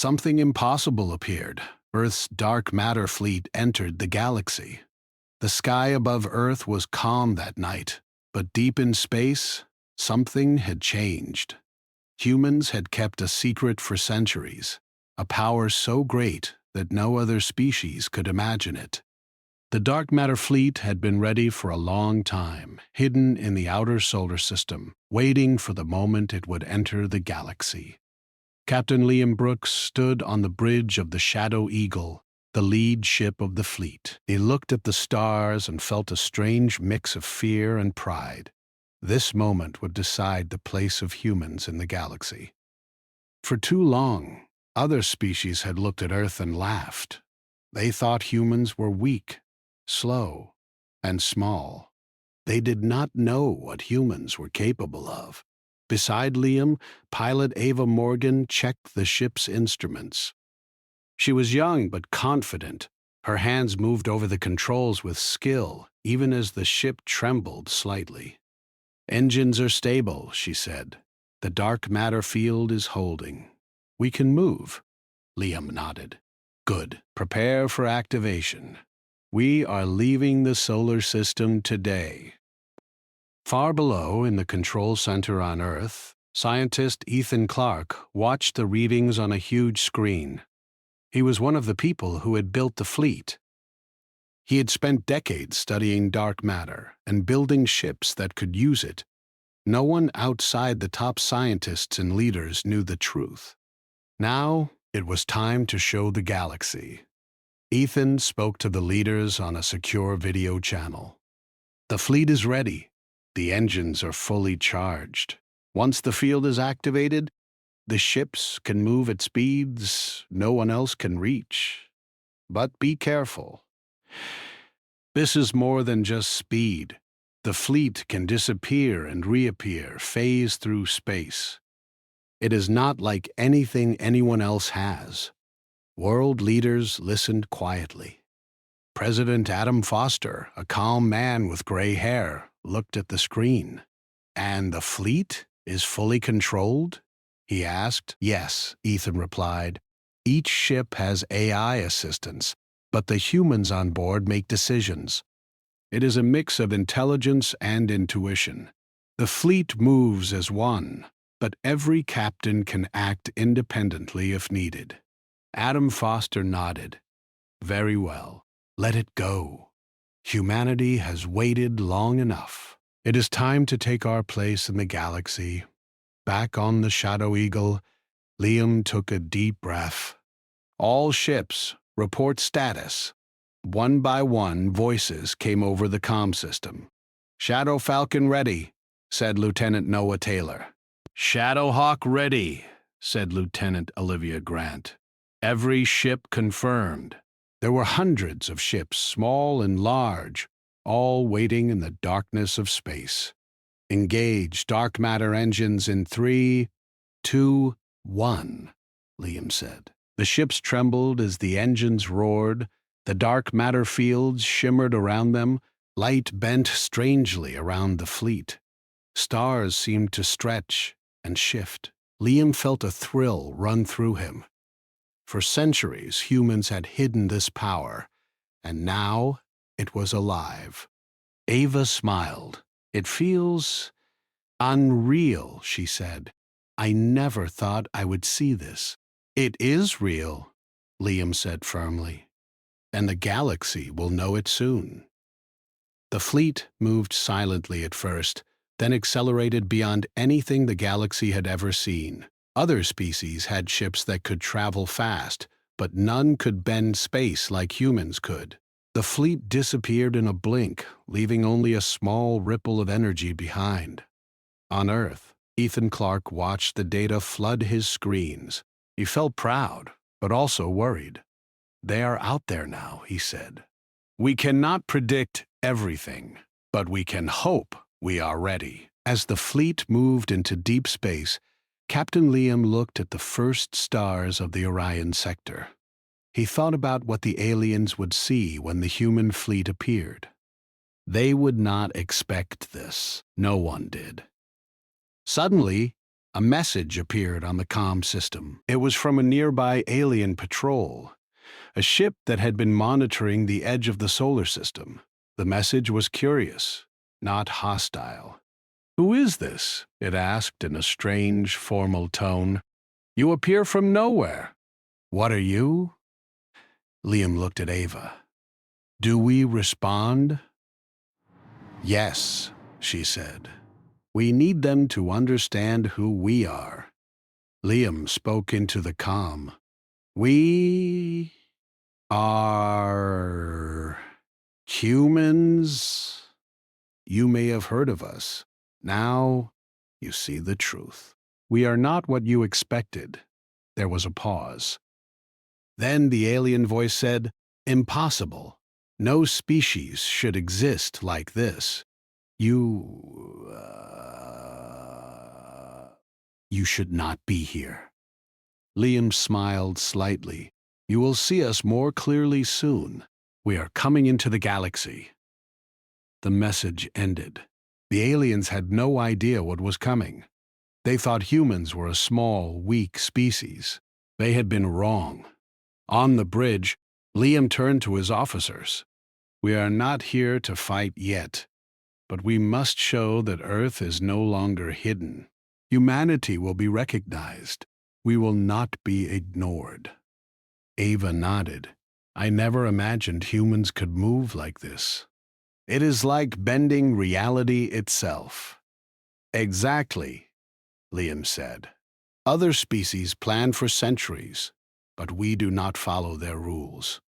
something impossible appeared. Earth's dark matter fleet entered the galaxy. The sky above Earth was calm that night, but deep in space, something had changed. Humans had kept a secret for centuries, a power so great that no other species could imagine it. The dark matter fleet had been ready for a long time, hidden in the outer solar system, waiting for the moment it would enter the galaxy. Captain Liam Brooks stood on the bridge of the Shadow Eagle, the lead ship of the fleet. He looked at the stars and felt a strange mix of fear and pride. This moment would decide the place of humans in the galaxy. For too long, other species had looked at Earth and laughed. They thought humans were weak, slow, and small. They did not know what humans were capable of. Beside Liam, pilot Ava Morgan checked the ship's instruments. She was young but confident. Her hands moved over the controls with skill, even as the ship trembled slightly. "Engines are stable," she said. "The dark matter field is holding. We can move." Liam nodded. "Good. Prepare for activation. We are leaving the solar system today." Far below, in the control center on Earth, scientist Ethan Clark watched the readings on a huge screen. He was one of the people who had built the fleet. He had spent decades studying dark matter and building ships that could use it. No one outside the top scientists and leaders knew the truth. Now, it was time to show the galaxy. Ethan spoke to the leaders on a secure video channel. "The fleet is ready. The engines are fully charged. Once the field is activated, the ships can move at speeds no one else can reach. But be careful. This is more than just speed. The fleet can disappear and reappear, phase through space. It is not like anything anyone else has." World leaders listened quietly. President Adam Foster, a calm man with gray hair, looked at the screen. "And the fleet is fully controlled?" he asked. "Yes," Ethan replied. "Each ship has AI assistants, but the humans on board make decisions. It is a mix of intelligence and intuition. The fleet moves as one, but every captain can act independently if needed." Adam Foster nodded. "Very well. Let it go. Humanity has waited long enough. It is time to take our place in the galaxy." Back on the Shadow Eagle, Liam took a deep breath. "All ships, report status." One by one, voices came over the comm system. "Shadow Falcon ready," said Lieutenant Noah Taylor. "Shadow Hawk ready," said Lieutenant Olivia Grant. "Every ship confirmed." There were hundreds of ships, small and large, all waiting in the darkness of space. "Engage dark matter engines in 3, 2, 1, Liam said. The ships trembled as the engines roared. The dark matter fields shimmered around them. Light bent strangely around the fleet. Stars seemed to stretch and shift. Liam felt a thrill run through him. For centuries, humans had hidden this power, and now it was alive. Ava smiled. "It feels unreal," she said. "I never thought I would see this." "It is real," Liam said firmly, "and the galaxy will know it soon." The fleet moved silently at first, then accelerated beyond anything the galaxy had ever seen. Other species had ships that could travel fast, but none could bend space like humans could. The fleet disappeared in a blink, leaving only a small ripple of energy behind. On Earth, Ethan Clark watched the data flood his screens. He felt proud, but also worried. "They are out there now," he said. "We cannot predict everything, but we can hope we are ready." As the fleet moved into deep space, Captain Liam looked at the first stars of the Orion sector. He thought about what the aliens would see when the human fleet appeared. They would not expect this. No one did. Suddenly, A message appeared on the comm system. It was from a nearby alien patrol, a ship that had been monitoring the edge of the solar system. The message was curious, not hostile. "Who is this?" it asked in a strange, formal tone. "You appear from nowhere. What are you?" Liam looked at Ava. "Do we respond?" "Yes," she said. "We need them to understand who we are." Liam spoke into the comm. "We are humans. You may have heard of us. Now you see the truth. We are not what you expected." There was a pause. Then the alien voice said, "Impossible. No species should exist like this. You, you should not be here." Liam smiled slightly. "You will see us more clearly soon. We are coming into the galaxy." The message ended. The aliens had no idea what was coming. They thought humans were a small, weak species. They had been wrong. On the bridge, Liam turned to his officers. "We are not here to fight yet, but we must show that Earth is no longer hidden. Humanity will be recognized. We will not be ignored." Ava nodded. "I never imagined humans could move like this. It is like bending reality itself." "Exactly," Liam said. "Other species plan for centuries, but we do not follow their rules.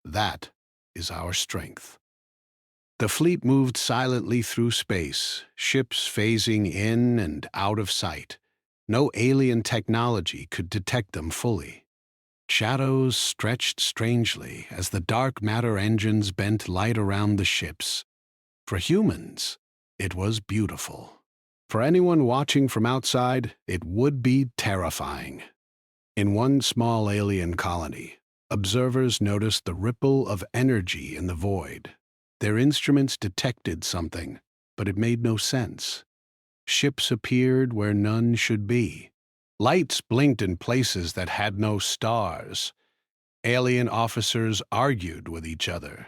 That is our strength." The fleet moved silently through space, ships phasing in and out of sight. No alien technology could detect them fully. Shadows stretched strangely as the dark matter engines bent light around the ships. For humans, it was beautiful. For anyone watching from outside, it would be terrifying. In one small alien colony, observers noticed the ripple of energy in the void. Their instruments detected something, but it made no sense. Ships appeared where none should be. Lights blinked in places that had no stars. Alien officers argued with each other.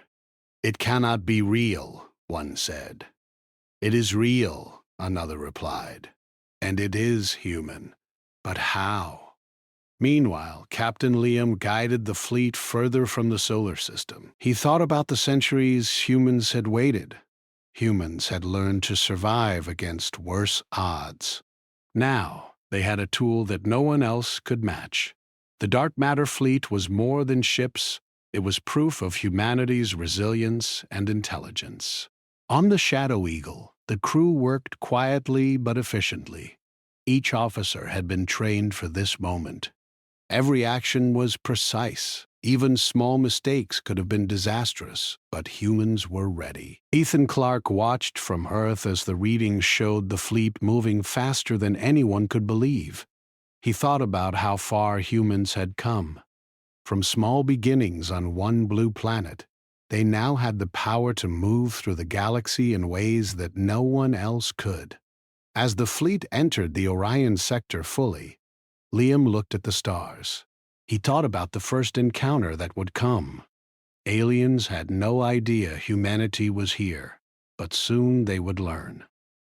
"It cannot be real," one said. "It is real," another replied. "And it is human. But how?" Meanwhile, Captain Liam guided the fleet further from the solar system. He thought about the centuries humans had waited. Humans had learned to survive against worse odds. Now, they had a tool that no one else could match. The dark matter fleet was more than ships. It was proof of humanity's resilience and intelligence. On the Shadow Eagle, the crew worked quietly but efficiently. Each officer had been trained for this moment. Every action was precise. Even small mistakes could have been disastrous, but humans were ready. Ethan Clark watched from Earth as the readings showed the fleet moving faster than anyone could believe. He thought about how far humans had come. From small beginnings on one blue planet, they now had the power to move through the galaxy in ways that no one else could. As the fleet entered the Orion sector fully, Liam looked at the stars. He thought about the first encounter that would come. Aliens had no idea humanity was here, but soon they would learn.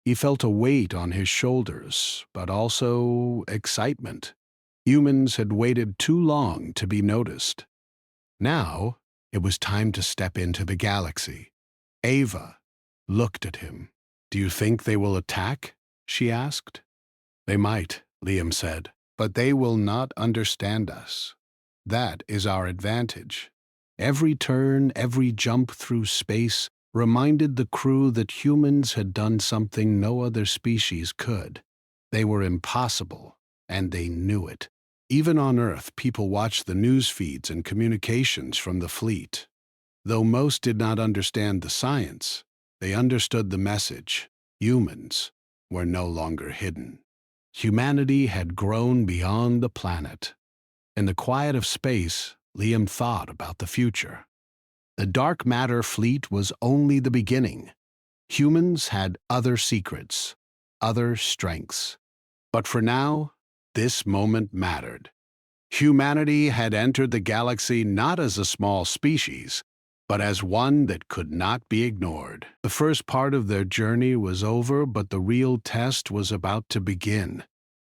He felt a weight on his shoulders, but also excitement. Humans had waited too long to be noticed. Now, it was time to step into the galaxy. Ava looked at him. "Do you think they will attack?" she asked. "They might," Liam said. "But they will not understand us. That is our advantage." Every turn, every jump through space reminded the crew that humans had done something no other species could. They were impossible, and they knew it. Even on Earth, people watched the news feeds and communications from the fleet. Though most did not understand the science, they understood the message. Humans were no longer hidden. Humanity had grown beyond the planet. In the quiet of space, Liam thought about the future. The dark matter fleet was only the beginning. Humans had other secrets, other strengths. But for now, this moment mattered. Humanity had entered the galaxy not as a small species, but as one that could not be ignored. The first part of their journey was over, but the real test was about to begin.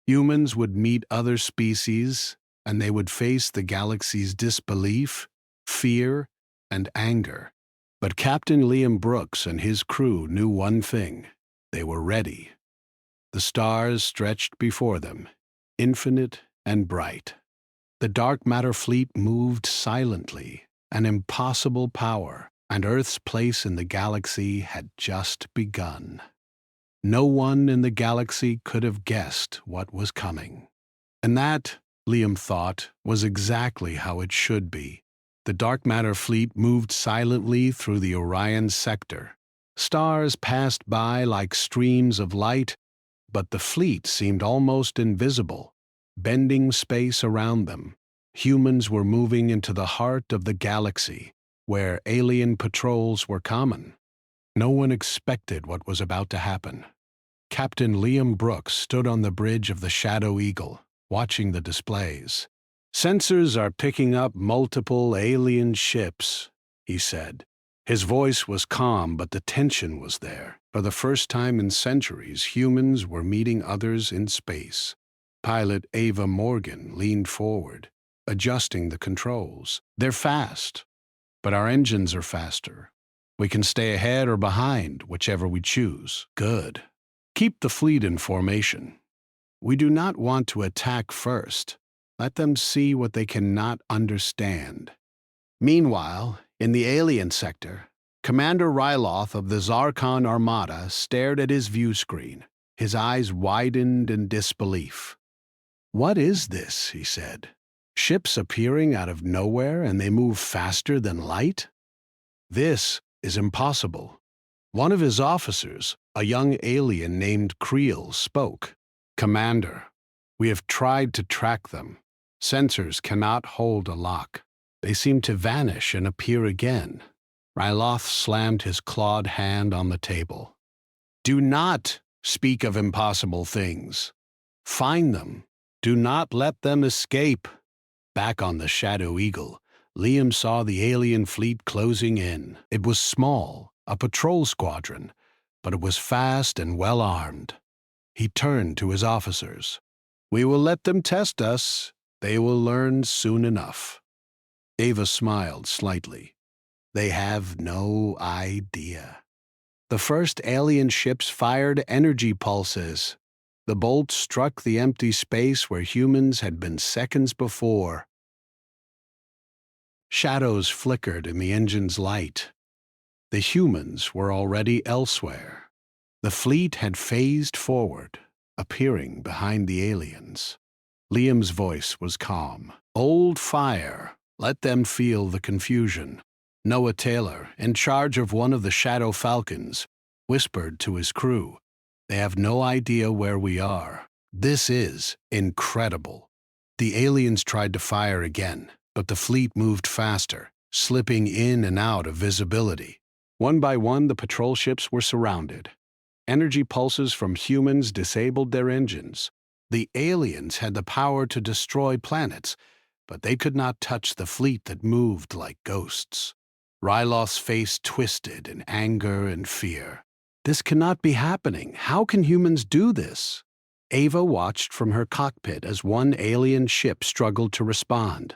Humans would meet other species, and they would face the galaxy's disbelief, fear, and anger. But Captain Liam Brooks and his crew knew one thing: they were ready. The stars stretched before them, infinite and bright. The dark matter fleet moved silently, an impossible power, and Earth's place in the galaxy had just begun. No one in the galaxy could have guessed what was coming. And that, Liam thought, was exactly how it should be. The dark matter fleet moved silently through the Orion sector. Stars passed by like streams of light, but the fleet seemed almost invisible, bending space around them. Humans were moving into the heart of the galaxy, where alien patrols were common. No one expected what was about to happen. Captain Liam Brooks stood on the bridge of the Shadow Eagle, watching the displays. "Sensors are picking up multiple alien ships," he said. His voice was calm, but the tension was there. For the first time in centuries, humans were meeting others in space. Pilot Ava Morgan leaned forward, adjusting the controls. "They're fast, but our engines are faster. We can stay ahead or behind, whichever we choose." "Good. Keep the fleet in formation. We do not want to attack first. Let them see what they cannot understand." Meanwhile, in the alien sector, Commander Ryloth of the Zarkon Armada stared at his view screen. His eyes widened in disbelief. "What is this?" he said. "Ships appearing out of nowhere, and they move faster than light? This is impossible." One of his officers, a young alien named Creel, spoke. "Commander, we have tried to track them. Sensors cannot hold a lock. They seem to vanish and appear again." Ryloth slammed his clawed hand on the table. "Do not speak of impossible things. Find them. Do not let them escape." Back on the Shadow Eagle, Liam saw the alien fleet closing in. It was small, a patrol squadron, but it was fast and well-armed. He turned to his officers. "We will let them test us. They will learn soon enough." Ava smiled slightly. "They have no idea." The first alien ships fired energy pulses. The bolt struck the empty space where humans had been seconds before. Shadows flickered in the engine's light. The humans were already elsewhere. The fleet had phased forward, appearing behind the aliens. Liam's voice was calm. "Old fire. Let them feel the confusion." Noah Taylor, in charge of one of the Shadow Falcons, whispered to his crew, "They have no idea where we are. This is incredible." The aliens tried to fire again, but the fleet moved faster, slipping in and out of visibility. One by one, the patrol ships were surrounded. Energy pulses from humans disabled their engines. The aliens had the power to destroy planets, but they could not touch the fleet that moved like ghosts. Ryloth's face twisted in anger and fear. "This cannot be happening. How can humans do this?" Ava watched from her cockpit as one alien ship struggled to respond.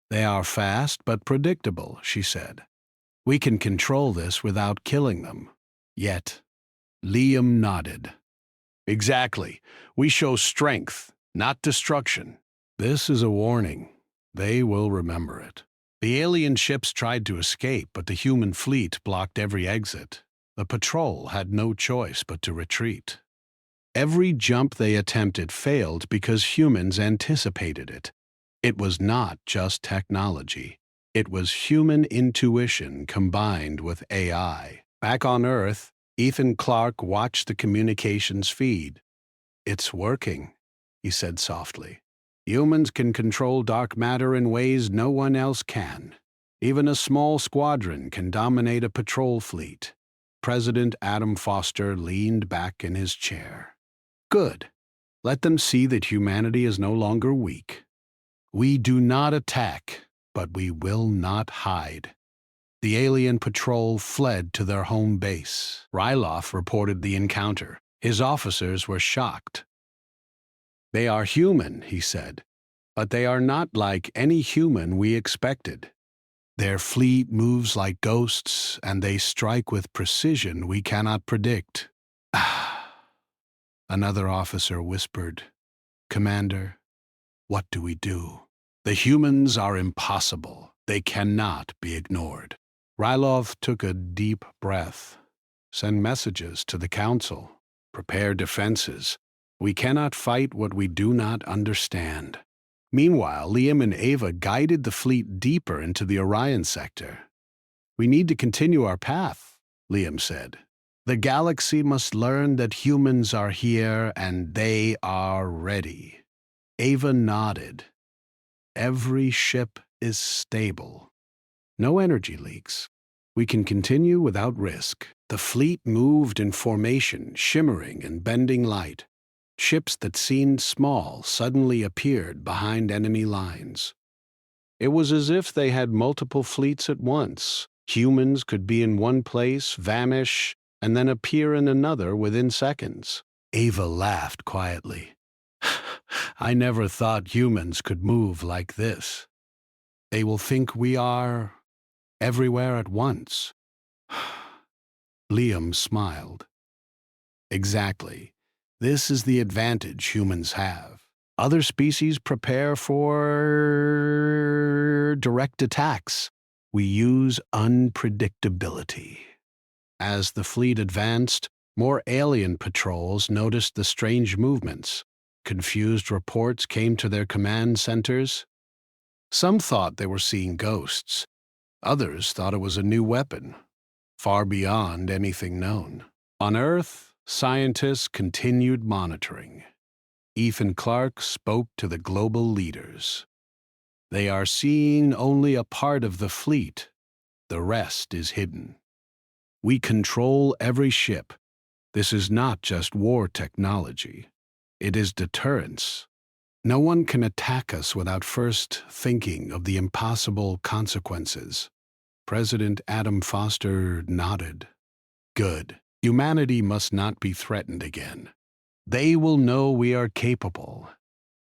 "They are fast but predictable," she said. "We can control this without killing them." Yet, Liam nodded. "Exactly. We show strength, not destruction." "This is a warning. They will remember it." The alien ships tried to escape, but the human fleet blocked every exit. The patrol had no choice but to retreat. Every jump they attempted failed because humans anticipated it. It was not just technology. It was human intuition combined with AI. Back on Earth, Ethan Clark watched the communications feed. "It's working," he said softly. "Humans can control dark matter in ways no one else can. Even a small squadron can dominate a patrol fleet." President Adam Foster leaned back in his chair. "Good. Let them see that humanity is no longer weak. We do not attack, but we will not hide. The alien patrol fled to their home base. Ryloth reported the encounter. His officers were shocked. "They are human," he said, "but they are not like any human we expected. Their fleet moves like ghosts, and they strike with precision we cannot predict." Another officer whispered, "Commander, what do we do? The humans are impossible. They cannot be ignored." Ryloth took a deep breath. "Send messages to the Council. Prepare defenses. We cannot fight what we do not understand." Meanwhile, Liam and Ava guided the fleet deeper into the Orion sector. "We need to continue our path," Liam said. "The galaxy must learn that humans are here and they are ready." Ava nodded. "Every ship is stable. No energy leaks. We can continue without risk." The fleet moved in formation, shimmering and bending light. Ships that seemed small suddenly appeared behind enemy lines. It was as if they had multiple fleets at once. Humans could be in one place, vanish, and then appear in another within seconds. Ava laughed quietly. "I never thought humans could move like this. They will think we are everywhere at once." Liam smiled. "Exactly. This is the advantage humans have. Other species prepare for direct attacks. We use unpredictability." As the fleet advanced, more alien patrols noticed the strange movements. Confused reports came to their command centers. Some thought they were seeing ghosts. Others thought it was a new weapon, far beyond anything known. On Earth, scientists continued monitoring. Ethan Clark spoke to the global leaders. "They are seeing only a part of the fleet. The rest is hidden. We control every ship. This is not just war technology. It is deterrence. No one can attack us without first thinking of the impossible consequences." President Adam Foster nodded. "Good. Humanity must not be threatened again. They will know we are capable."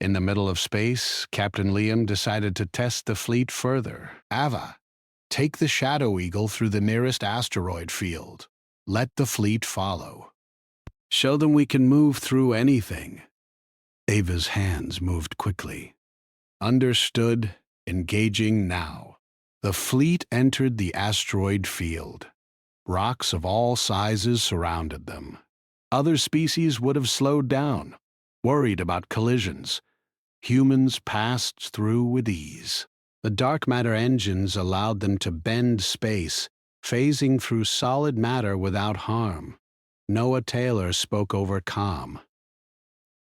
In the middle of space, Captain Liam decided to test the fleet further. "Ava, take the Shadow Eagle through the nearest asteroid field. Let the fleet follow. Show them we can move through anything." Ava's hands moved quickly. "Understood. Engaging now." The fleet entered the asteroid field. Rocks of all sizes surrounded them. Other species would have slowed down, worried about collisions. Humans passed through with ease. The dark matter engines allowed them to bend space, phasing through solid matter without harm. Noah Taylor spoke over comm.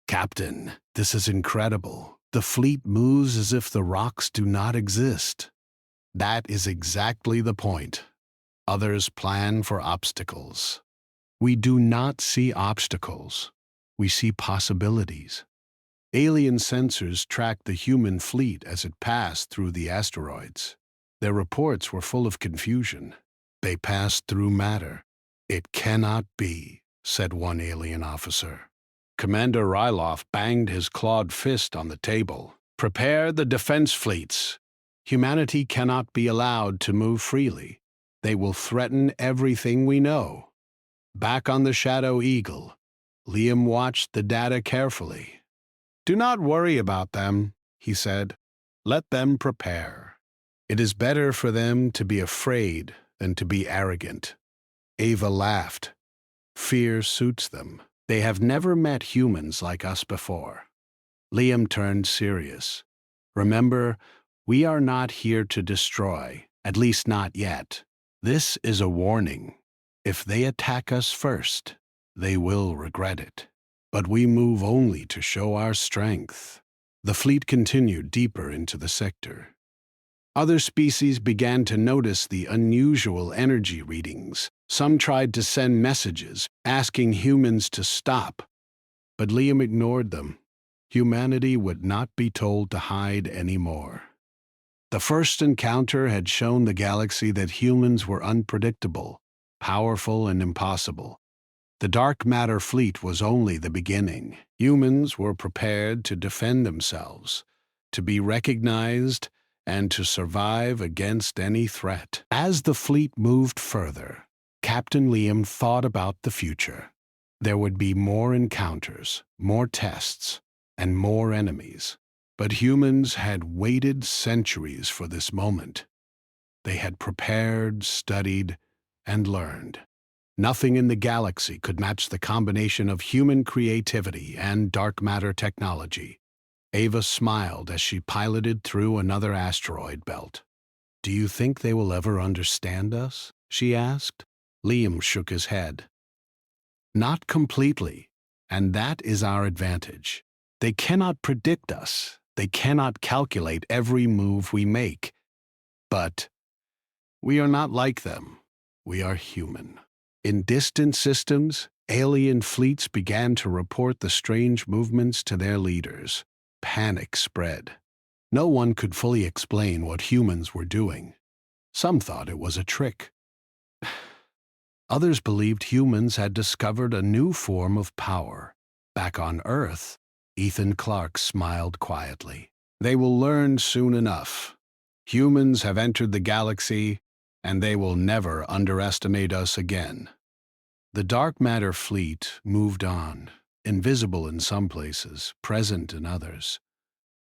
"Captain, this is incredible. The fleet moves as if the rocks do not exist." "That is exactly the point. Others plan for obstacles. We do not see obstacles. We see possibilities." Alien sensors tracked the human fleet as it passed through the asteroids. Their reports were full of confusion. "They passed through matter. It cannot be," said one alien officer. Commander Ryloth banged his clawed fist on the table. "Prepare the defense fleets. Humanity cannot be allowed to move freely. They will threaten everything we know." Back on the Shadow Eagle, Liam watched the data carefully. "Do not worry about them," he said. "Let them prepare. It is better for them to be afraid than to be arrogant." Ava laughed. "Fear suits them. They have never met humans like us before." Liam turned serious. "Remember, we are not here to destroy, at least not yet. This is a warning. If they attack us first, they will regret it. But we move only to show our strength." The fleet continued deeper into the sector. Other species began to notice the unusual energy readings. Some tried to send messages, asking humans to stop. But Liam ignored them. Humanity would not be told to hide anymore. The first encounter had shown the galaxy that humans were unpredictable, powerful, and impossible. The dark matter fleet was only the beginning. Humans were prepared to defend themselves, to be recognized, and to survive against any threat. As the fleet moved further, Captain Liam thought about the future. There would be more encounters, more tests, and more enemies. But humans had waited centuries for this moment. They had prepared, studied, and learned. Nothing in the galaxy could match the combination of human creativity and dark matter technology. Ava smiled as she piloted through another asteroid belt. "Do you think they will ever understand us?" she asked. Liam shook his head. "Not completely, and that is our advantage. They cannot predict us. They cannot calculate every move we make. But we are not like them. We are human." In distant systems, alien fleets began to report the strange movements to their leaders. Panic spread. No one could fully explain what humans were doing. Some thought it was a trick. Others believed humans had discovered a new form of power. Back on Earth, Ethan Clark smiled quietly. "They will learn soon enough. Humans have entered the galaxy, and they will never underestimate us again." The dark matter fleet moved on, invisible in some places, present in others.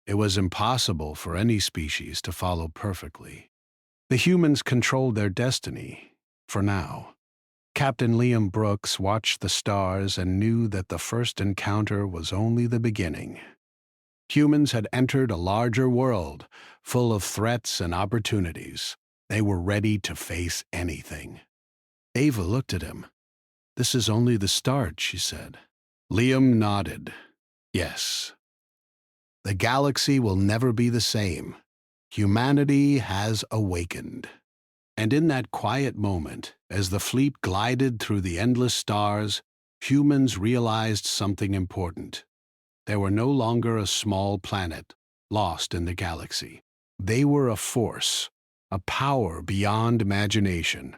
It was impossible for any species to follow perfectly. The humans controlled their destiny, for now. Captain Liam Brooks watched the stars and knew that the first encounter was only the beginning. Humans had entered a larger world, full of threats and opportunities. They were ready to face anything. Ava looked at him. "This is only the start," she said. Liam nodded. "Yes. The galaxy will never be the same. Humanity has awakened." And in that quiet moment, as the fleet glided through the endless stars, humans realized something important. They were no longer a small planet, lost in the galaxy. They were a force, a power beyond imagination,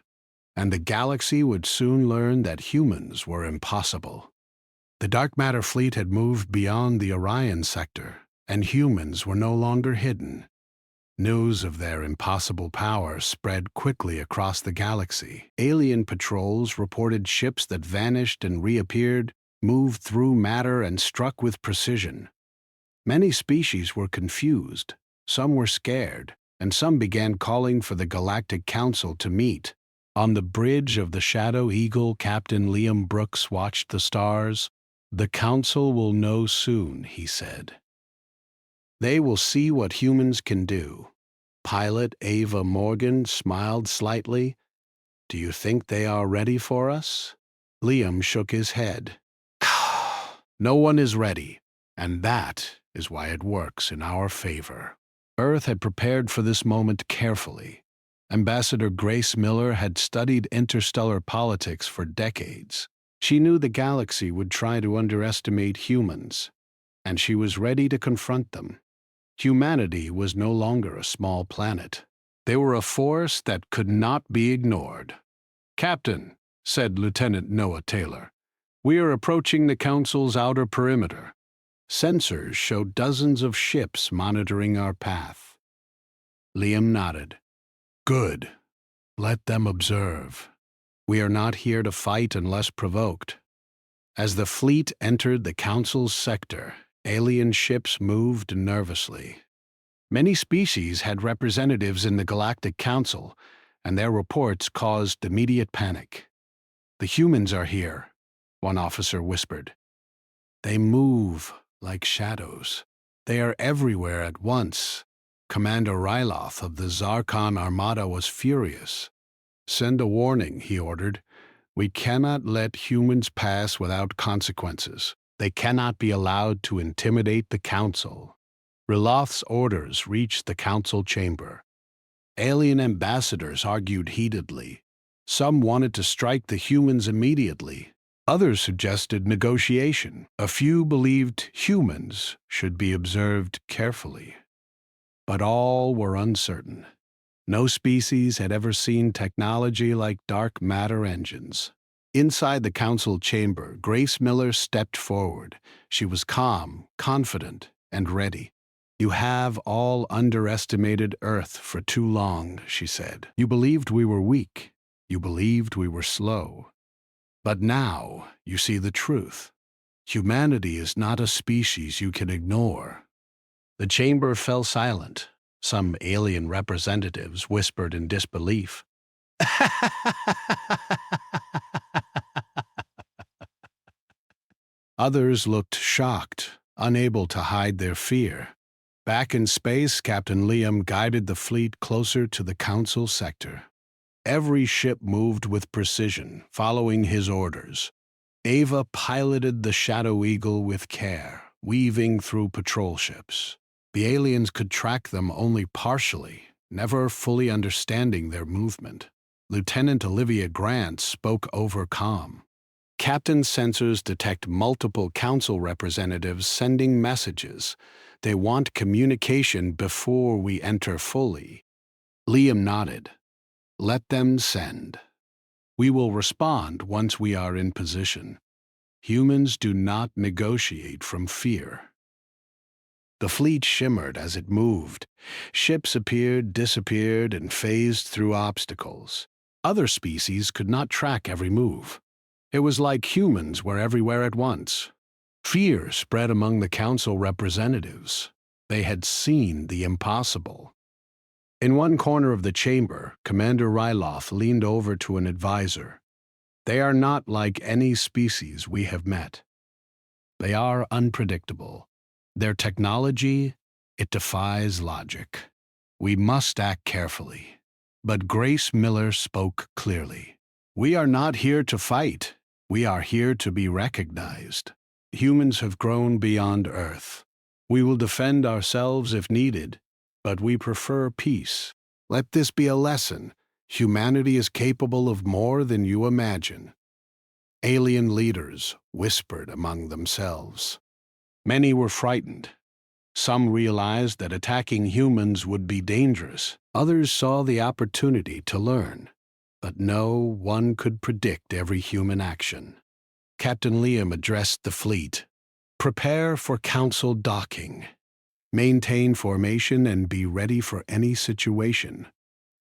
and the galaxy would soon learn that humans were impossible. The dark matter fleet had moved beyond the Orion sector, and humans were no longer hidden. News of their impossible power spread quickly across the galaxy. Alien patrols reported ships that vanished and reappeared, moved through matter, and struck with precision. Many species were confused, some were scared, and some began calling for the Galactic Council to meet. On the bridge of the Shadow Eagle, Captain Liam Brooks watched the stars. "The Council will know soon," he said. "They will see what humans can do." Pilot Ava Morgan smiled slightly. "Do you think they are ready for us?" Liam shook his head. "No one is ready, and that is why it works in our favor." Earth had prepared for this moment carefully. Ambassador Grace Miller had studied interstellar politics for decades. She knew the galaxy would try to underestimate humans, and she was ready to confront them. Humanity was no longer a small planet. They were a force that could not be ignored. "Captain," said Lieutenant Noah Taylor, "we are approaching the Council's outer perimeter. Sensors show dozens of ships monitoring our path." Liam nodded. "Good. Let them observe. We are not here to fight unless provoked." As the fleet entered the Council's sector, alien ships moved nervously. Many species had representatives in the Galactic Council, and their reports caused immediate panic. "The humans are here," one officer whispered. "They move like shadows. They are everywhere at once." Commander Ryloth of the Zarkon Armada was furious. "Send a warning," he ordered. "We cannot let humans pass without consequences. They cannot be allowed to intimidate the Council." Ryloth's orders reached the Council chamber. Alien ambassadors argued heatedly. Some wanted to strike the humans immediately. Others suggested negotiation. A few believed humans should be observed carefully. But all were uncertain. No species had ever seen technology like dark matter engines. Inside the council chamber, Grace Miller stepped forward. She was calm, confident, and ready. "You have all underestimated Earth for too long," she said. "You believed we were weak. You believed we were slow. But now you see the truth. Humanity is not a species you can ignore." The chamber fell silent. Some alien representatives whispered in disbelief. Others looked shocked, unable to hide their fear. Back in space, Captain Liam guided the fleet closer to the Council sector. Every ship moved with precision, following his orders. Ava piloted the Shadow Eagle with care, weaving through patrol ships. The aliens could track them only partially, never fully understanding their movement. Lieutenant Olivia Grant spoke over comm. "Captain sensors detect multiple council representatives sending messages. They want communication before we enter fully." Liam nodded. "Let them send. We will respond once we are in position. Humans do not negotiate from fear." The fleet shimmered as it moved. Ships appeared, disappeared, and phased through obstacles. Other species could not track every move. It was like humans were everywhere at once. Fear spread among the council representatives. They had seen the impossible. In one corner of the chamber, Commander Ryloth leaned over to an advisor. "They are not like any species we have met. They are unpredictable. Their technology, it defies logic. We must act carefully." But Grace Miller spoke clearly. "We are not here to fight. We are here to be recognized. Humans have grown beyond Earth. We will defend ourselves if needed, but we prefer peace. Let this be a lesson. Humanity is capable of more than you imagine." Alien leaders whispered among themselves. Many were frightened. Some realized that attacking humans would be dangerous. Others saw the opportunity to learn. But no one could predict every human action. Captain Liam addressed the fleet. "Prepare for council docking. Maintain formation and be ready for any situation.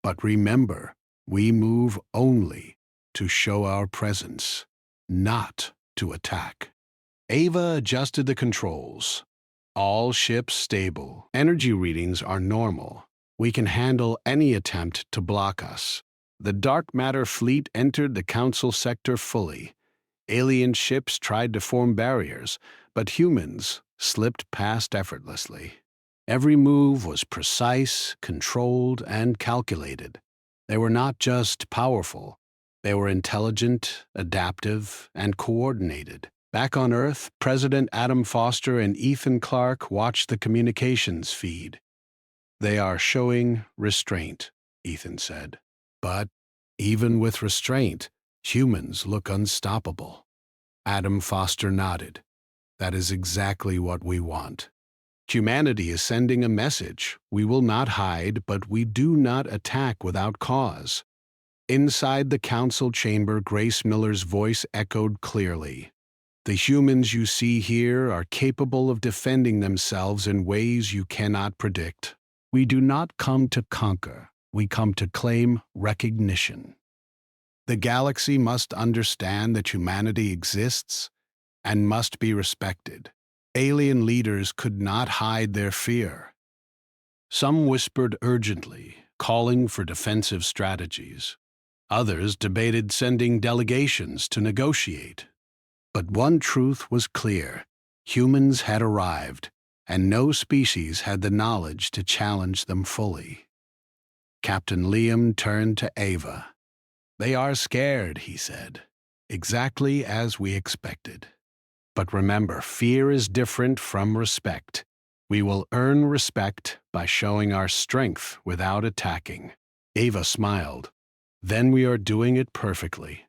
But remember, we move only to show our presence, not to attack." Ava adjusted the controls. "All ships stable. Energy readings are normal. We can handle any attempt to block us." The dark matter fleet entered the council sector fully. Alien ships tried to form barriers, but humans slipped past effortlessly. Every move was precise, controlled, and calculated. They were not just powerful. They were intelligent, adaptive, and coordinated. Back on Earth, President Adam Foster and Ethan Clark watched the communications feed. "They are showing restraint," Ethan said. "But even with restraint, humans look unstoppable." Adam Foster nodded. "That is exactly what we want. Humanity is sending a message. We will not hide, but we do not attack without cause." Inside the council chamber, Grace Miller's voice echoed clearly. "The humans you see here are capable of defending themselves in ways you cannot predict. We do not come to conquer. We come to claim recognition. The galaxy must understand that humanity exists and must be respected." Alien leaders could not hide their fear. Some whispered urgently, calling for defensive strategies. Others debated sending delegations to negotiate. But one truth was clear: humans had arrived, and no species had the knowledge to challenge them fully. Captain Liam turned to Ava. "They are scared," he said, "exactly as we expected. But remember, fear is different from respect. We will earn respect by showing our strength without attacking." Ava smiled. "Then we are doing it perfectly."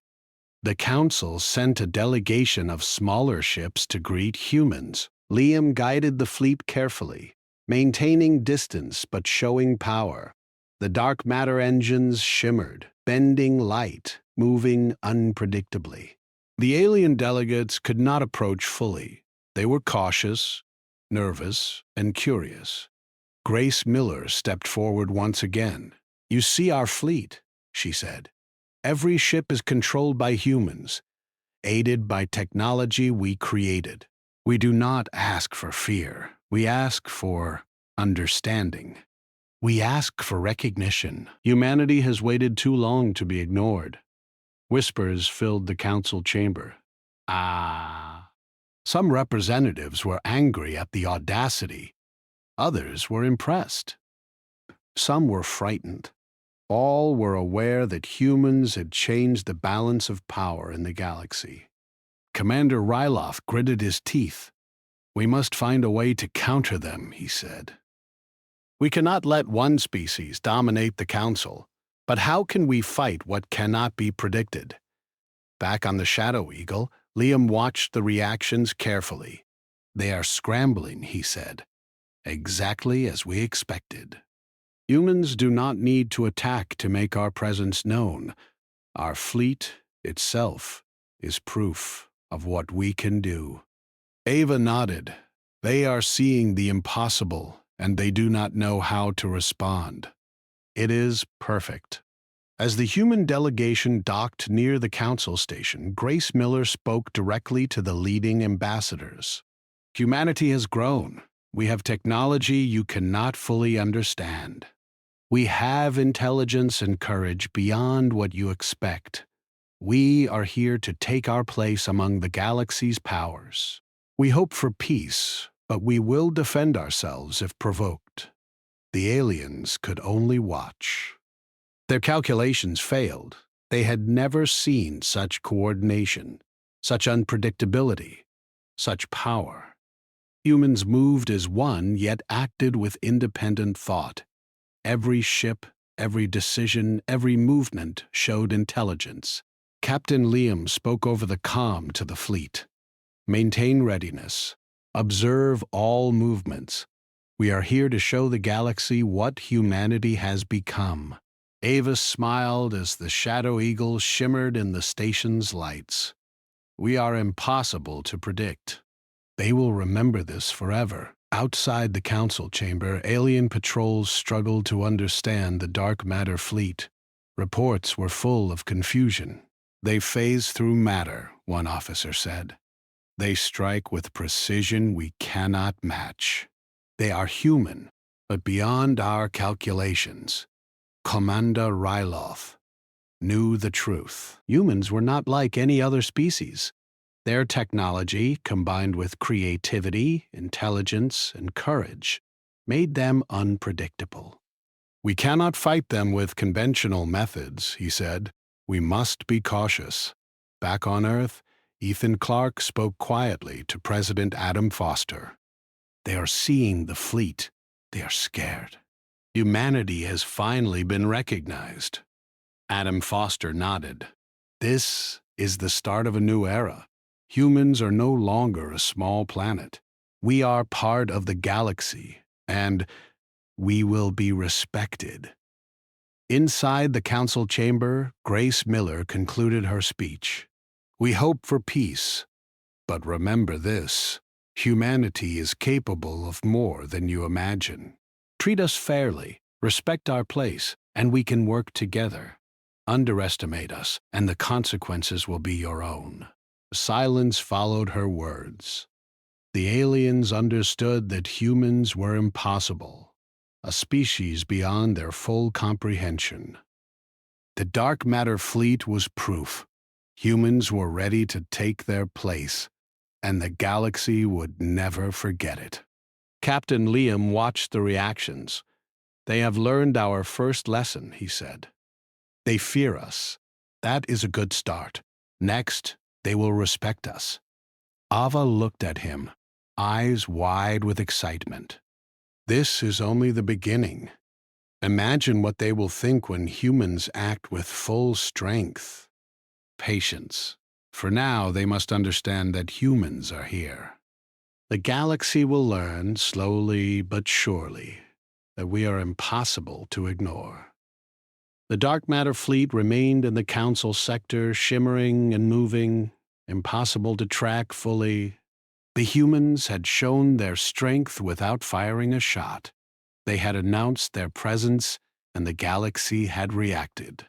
The council sent a delegation of smaller ships to greet humans. Liam guided the fleet carefully, maintaining distance but showing power. The dark matter engines shimmered, bending light, moving unpredictably. The alien delegates could not approach fully. They were cautious, nervous, and curious. Grace Miller stepped forward once again. "You see our fleet," she said. "Every ship is controlled by humans, aided by technology we created. We do not ask for fear. We ask for understanding. We ask for recognition. Humanity has waited too long to be ignored." Whispers filled the council chamber. Ah. Some representatives were angry at the audacity. Others were impressed. Some were frightened. All were aware that humans had changed the balance of power in the galaxy. Commander Ryloth gritted his teeth. "We must find a way to counter them," he said. "We cannot let one species dominate the council, but how can we fight what cannot be predicted?" Back on the Shadow Eagle, Liam watched the reactions carefully. "They are scrambling," he said. "Exactly as we expected. Humans do not need to attack to make our presence known. Our fleet itself is proof of what we can do." Ava nodded. "They are seeing the impossible, and they do not know how to respond. It is perfect." As the human delegation docked near the council station, Grace Miller spoke directly to the leading ambassadors. "Humanity has grown. We have technology you cannot fully understand. We have intelligence and courage beyond what you expect. We are here to take our place among the galaxy's powers. We hope for peace, but we will defend ourselves if provoked." The aliens could only watch. Their calculations failed. They had never seen such coordination, such unpredictability, such power. Humans moved as one, yet acted with independent thought. Every ship, every decision, every movement showed intelligence. Captain Liam spoke over the comm to the fleet. "Maintain readiness. Observe all movements. We are here to show the galaxy what humanity has become." Ava smiled as the Shadow Eagle shimmered in the station's lights. "We are impossible to predict. They will remember this forever." Outside the council chamber, alien patrols struggled to understand the dark matter fleet. Reports were full of confusion. "They phase through matter," one officer said. "They strike with precision we cannot match. They are human, but beyond our calculations." Commander Ryloth knew the truth. Humans were not like any other species. Their technology, combined with creativity, intelligence, and courage, made them unpredictable. "We cannot fight them with conventional methods," he said. "We must be cautious." Back on Earth, Ethan Clark spoke quietly to President Adam Foster. "They are seeing the fleet. They are scared. Humanity has finally been recognized." Adam Foster nodded. "This is the start of a new era. Humans are no longer a small planet. We are part of the galaxy, and we will be respected." Inside the council chamber, Grace Miller concluded her speech. "We hope for peace, but remember this: humanity is capable of more than you imagine. Treat us fairly, respect our place, and we can work together. Underestimate us, and the consequences will be your own." Silence followed her words. The aliens understood that humans were impossible, a species beyond their full comprehension. The dark matter fleet was proof. Humans were ready to take their place, and the galaxy would never forget it. Captain Liam watched the reactions. "They have learned our first lesson," he said. "They fear us. That is a good start. Next, they will respect us." Ava looked at him, eyes wide with excitement. "This is only the beginning. Imagine what they will think when humans act with full strength." patience. For now, they must understand that humans are here. The galaxy will learn, slowly but surely, that we are impossible to ignore. The dark matter fleet remained in the Council sector, shimmering and moving, impossible to track fully. The humans had shown their strength without firing a shot. They had announced their presence, and the galaxy had reacted.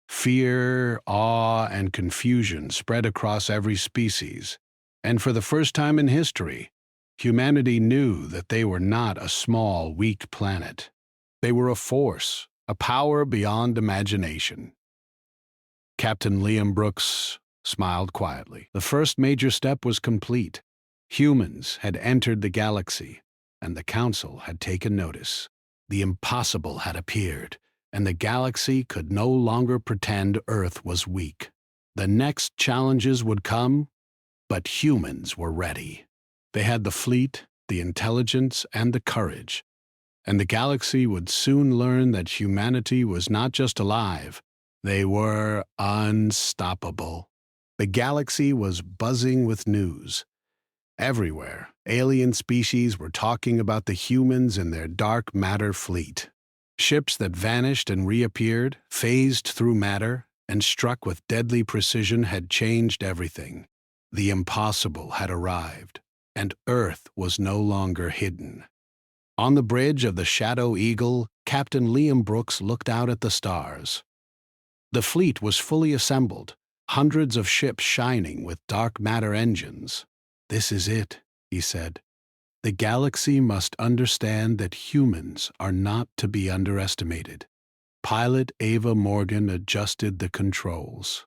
Fear, awe, and confusion spread across every species, and for the first time in history, humanity knew that they were not a small, weak planet. They were a force, a power beyond imagination. Captain Liam Brooks smiled quietly. The first major step was complete. Humans had entered the galaxy, and the Council had taken notice. The impossible had appeared, and the galaxy could no longer pretend Earth was weak. The next challenges would come, but humans were ready. They had the fleet, the intelligence, and the courage, and the galaxy would soon learn that humanity was not just alive, they were unstoppable. The galaxy was buzzing with news. Everywhere, alien species were talking about the humans and their dark matter fleet. Ships that vanished and reappeared, phased through matter, and struck with deadly precision had changed everything. The impossible had arrived, and Earth was no longer hidden. On the bridge of the Shadow Eagle, Captain Liam Brooks looked out at the stars. The fleet was fully assembled, hundreds of ships shining with dark matter engines. "This is it," he said. "The galaxy must understand that humans are not to be underestimated." Pilot Ava Morgan adjusted the controls.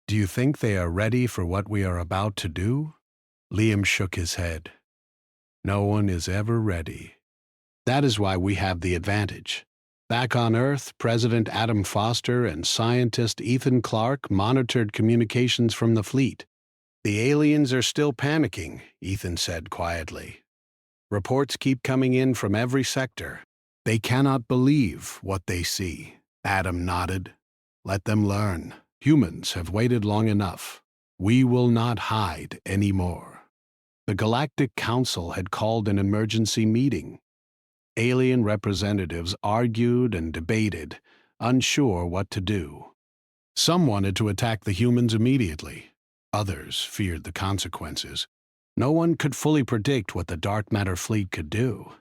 "Do you think they are ready for what we are about to do?" Liam shook his head. "No one is ever ready. That is why we have the advantage." Back on Earth, President Adam Foster and scientist Ethan Clark monitored communications from the fleet. "The aliens are still panicking," Ethan said quietly. "Reports keep coming in from every sector. They cannot believe what they see." Adam nodded. "Let them learn. Humans have waited long enough. We will not hide anymore." The Galactic Council had called an emergency meeting. Alien representatives argued and debated, unsure what to do. Some wanted to attack the humans immediately. Others feared the consequences. No one could fully predict what the dark matter fleet could do.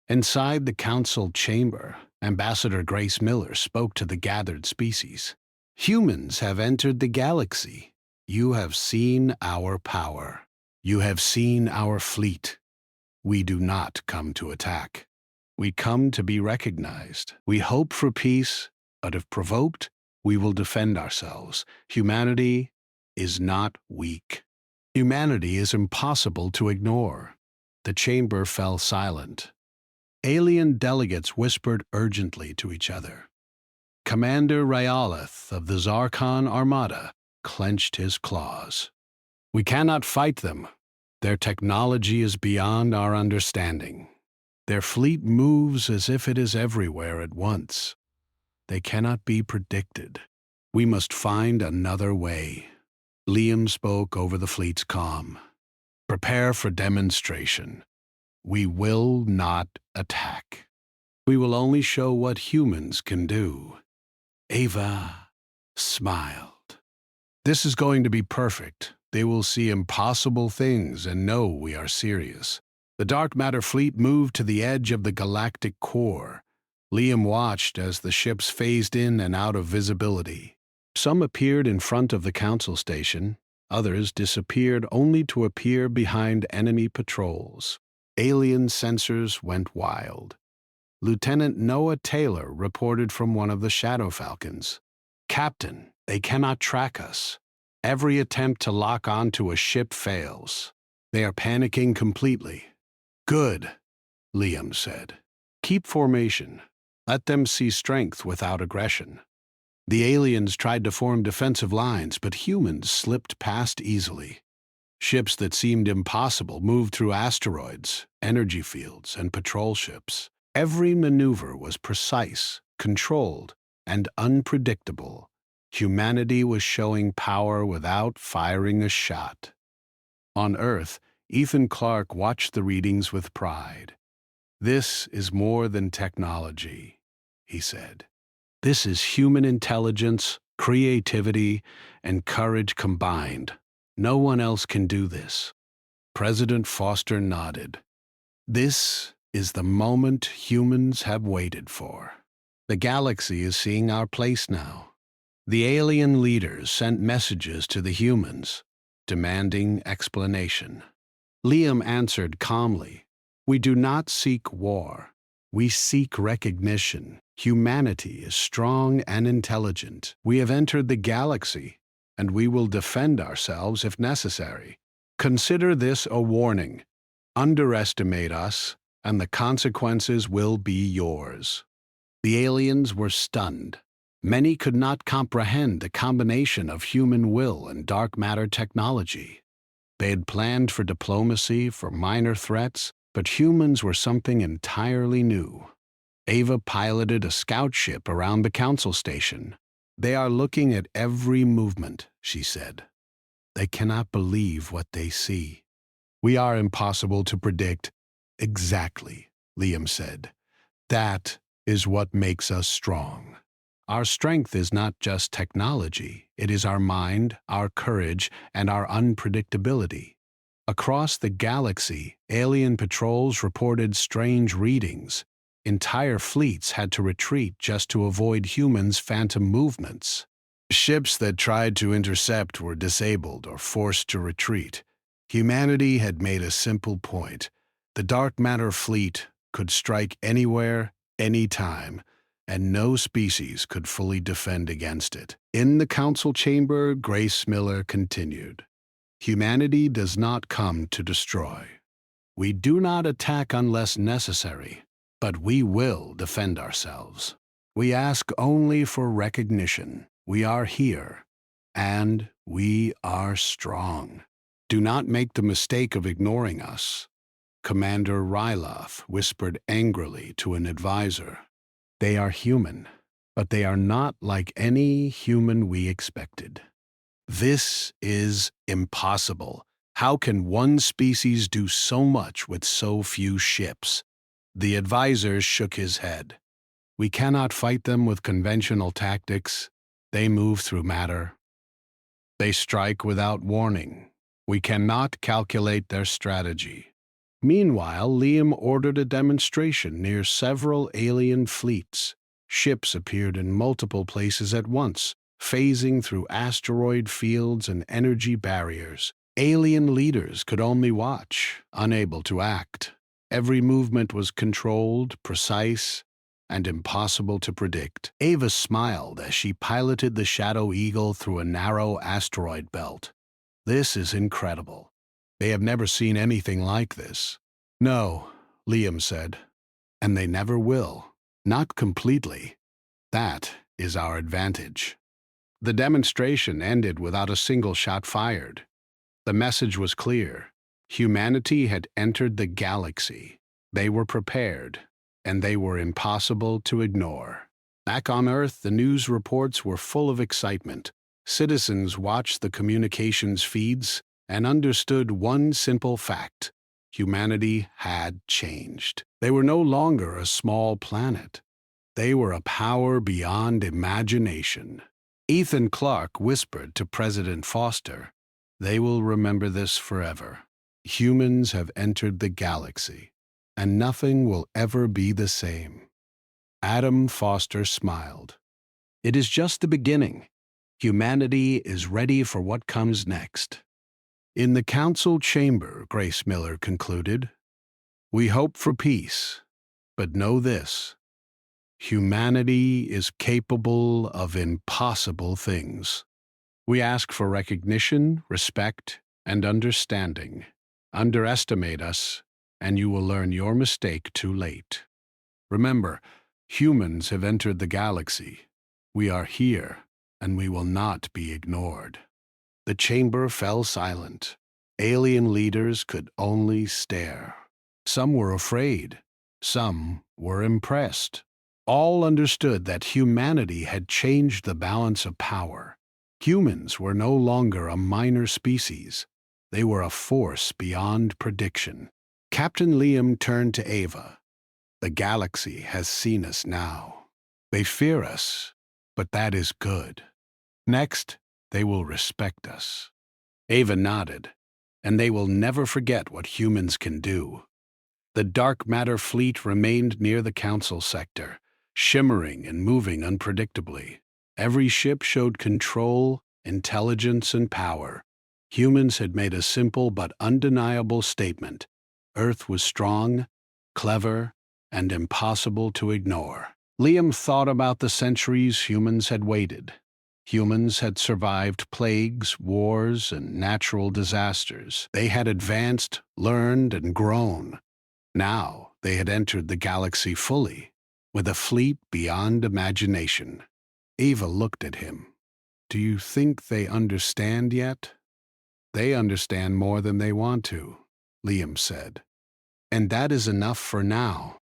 Inside the council chamber, Ambassador Grace Miller spoke to the gathered species. "Humans have entered the galaxy. You have seen our power. You have seen our fleet. We do not come to attack. We come to be recognized. We hope for peace, but if provoked, we will defend ourselves. Humanity is not weak. Humanity is impossible to ignore." The chamber fell silent. Alien delegates whispered urgently to each other. Commander Ryalith of the Zarkon Armada clenched his claws. "We cannot fight them. Their technology is beyond our understanding. Their fleet moves as if it is everywhere at once. They cannot be predicted. We must find another way." Liam spoke over the fleet's comm. "Prepare for demonstration. We will not attack. We will only show what humans can do." Ava smiled. "This is going to be perfect. They will see impossible things and know we are serious." The dark matter fleet moved to the edge of the galactic core. Liam watched as the ships phased in and out of visibility. Some appeared in front of the council station, others disappeared only to appear behind enemy patrols. Alien sensors went wild. Lieutenant Noah Taylor reported from one of the Shadow Falcons. "Captain, they cannot track us. Every attempt to lock onto a ship fails. They are panicking completely." "Good," Liam said. "Keep formation. Let them see strength without aggression." The aliens tried to form defensive lines, but humans slipped past easily. Ships that seemed impossible moved through asteroids, energy fields, and patrol ships. Every maneuver was precise, controlled, and unpredictable. Humanity was showing power without firing a shot. On Earth, Ethan Clarke watched the readings with pride. "This is more than technology," he said. "This is human intelligence, creativity, and courage combined. No one else can do this." President Foster nodded. "This is the moment humans have waited for. The galaxy is seeing our place now." The alien leaders sent messages to the humans, demanding explanation. Liam answered calmly, "We do not seek war. We seek recognition. Humanity is strong and intelligent. We have entered the galaxy, and we will defend ourselves if necessary. Consider this a warning. Underestimate us, and the consequences will be yours." The aliens were stunned. Many could not comprehend the combination of human will and dark matter technology. They had planned for diplomacy, for minor threats, but humans were something entirely new. Ava piloted a scout ship around the council station. "They are looking at every movement," she said. "They cannot believe what they see." "We are impossible to predict." "Exactly," Liam said. "That is what makes us strong. Our strength is not just technology, it is our mind, our courage, and our unpredictability." Across the galaxy, alien patrols reported strange readings. Entire fleets had to retreat just to avoid humans' phantom movements. Ships that tried to intercept were disabled or forced to retreat. Humanity had made a simple point. The dark matter fleet could strike anywhere, anytime, and no species could fully defend against it. In the council chamber, Grace Miller continued, "Humanity does not come to destroy. We do not attack unless necessary, but we will defend ourselves. We ask only for recognition. We are here, and we are strong. Do not make the mistake of ignoring us." Commander Ryloth whispered angrily to an advisor. "They are human, but they are not like any human we expected." "This is impossible. How can one species do so much with so few ships?" The advisor shook his head. "We cannot fight them with conventional tactics. They move through matter. They strike without warning. We cannot calculate their strategy." Meanwhile, Liam ordered a demonstration near several alien fleets. Ships appeared in multiple places at once, phasing through asteroid fields and energy barriers. Alien leaders could only watch, unable to act. Every movement was controlled, precise, and impossible to predict. Ava smiled as she piloted the Shadow Eagle through a narrow asteroid belt. "This is incredible. They have never seen anything like this." "No," Liam said, "and they never will. Not completely. That is our advantage." The demonstration ended without a single shot fired. The message was clear. Humanity had entered the galaxy. They were prepared, and they were impossible to ignore. Back on Earth, the news reports were full of excitement. Citizens watched the communications feeds and understood one simple fact: humanity had changed. They were no longer a small planet. They were a power beyond imagination. Ethan Clarke whispered to President Foster, "They will remember this forever. Humans have entered the galaxy, and nothing will ever be the same." Adam Foster smiled. "It is just the beginning. Humanity is ready for what comes next." In the council chamber, Grace Miller concluded, "We hope for peace, but know this: humanity is capable of impossible things. We ask for recognition, respect, and understanding. Underestimate us, and you will learn your mistake too late. Remember, humans have entered the galaxy. We are here, and we will not be ignored." The chamber fell silent. Alien leaders could only stare. Some were afraid. Some were impressed. All understood that humanity had changed the balance of power. Humans were no longer a minor species. They were a force beyond prediction. Captain Liam turned to Ava. The galaxy has seen us now. They fear us, but that is good. Next, they will respect us. Ava nodded, and they will never forget what humans can do. The dark matter fleet remained near the council sector, shimmering and moving unpredictably. Every ship showed control, intelligence, and power. Humans had made a simple but undeniable statement. Earth was strong, clever, and impossible to ignore. Liam thought about the centuries humans had waited. Humans had survived plagues, wars, and natural disasters. They had advanced, learned, and grown. Now they had entered the galaxy fully, with a fleet beyond imagination. Ava looked at him. Do you think they understand yet? They understand more than they want to, Liam said. And that is enough for now.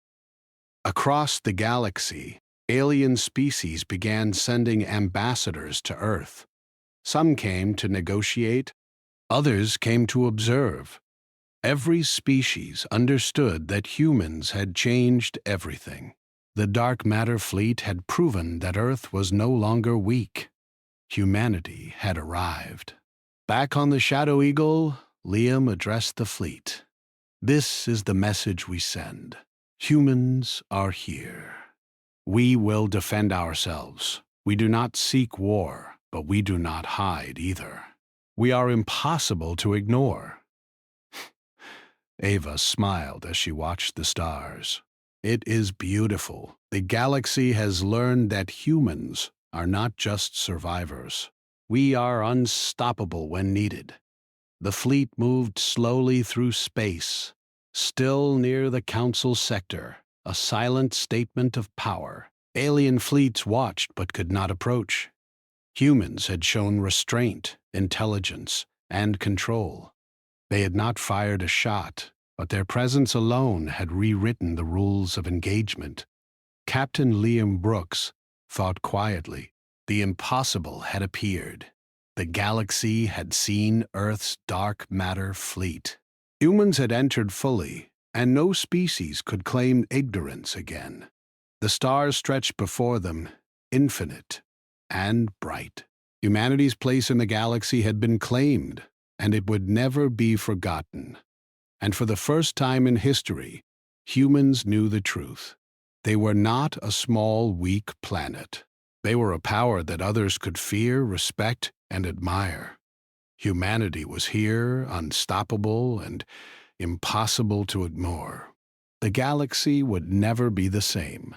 Across the galaxy, alien species began sending ambassadors to Earth. Some came to negotiate, others came to observe. Every species understood that humans had changed everything. The dark matter fleet had proven that Earth was no longer weak. Humanity had arrived. Back on the Shadow Eagle, Liam addressed the fleet. This is the message we send. Humans are here. We will defend ourselves. We do not seek war, but we do not hide either. We are impossible to ignore. Ava smiled as she watched the stars. It is beautiful. The galaxy has learned that humans are not just survivors. We are unstoppable when needed. The fleet moved slowly through space, still near the council sector, a silent statement of power. Alien fleets watched but could not approach. Humans had shown restraint, intelligence, and control. They had not fired a shot, but their presence alone had rewritten the rules of engagement. Captain Liam Brooks thought quietly. The impossible had appeared. The galaxy had seen Earth's dark matter fleet. Humans had entered fully, and no species could claim ignorance again. The stars stretched before them, infinite and bright. Humanity's place in the galaxy had been claimed, and it would never be forgotten. And for the first time in history, humans knew the truth. They were not a small, weak planet. They were a power that others could fear, respect, and admire. Humanity was here, unstoppable and impossible to ignore. The galaxy would never be the same.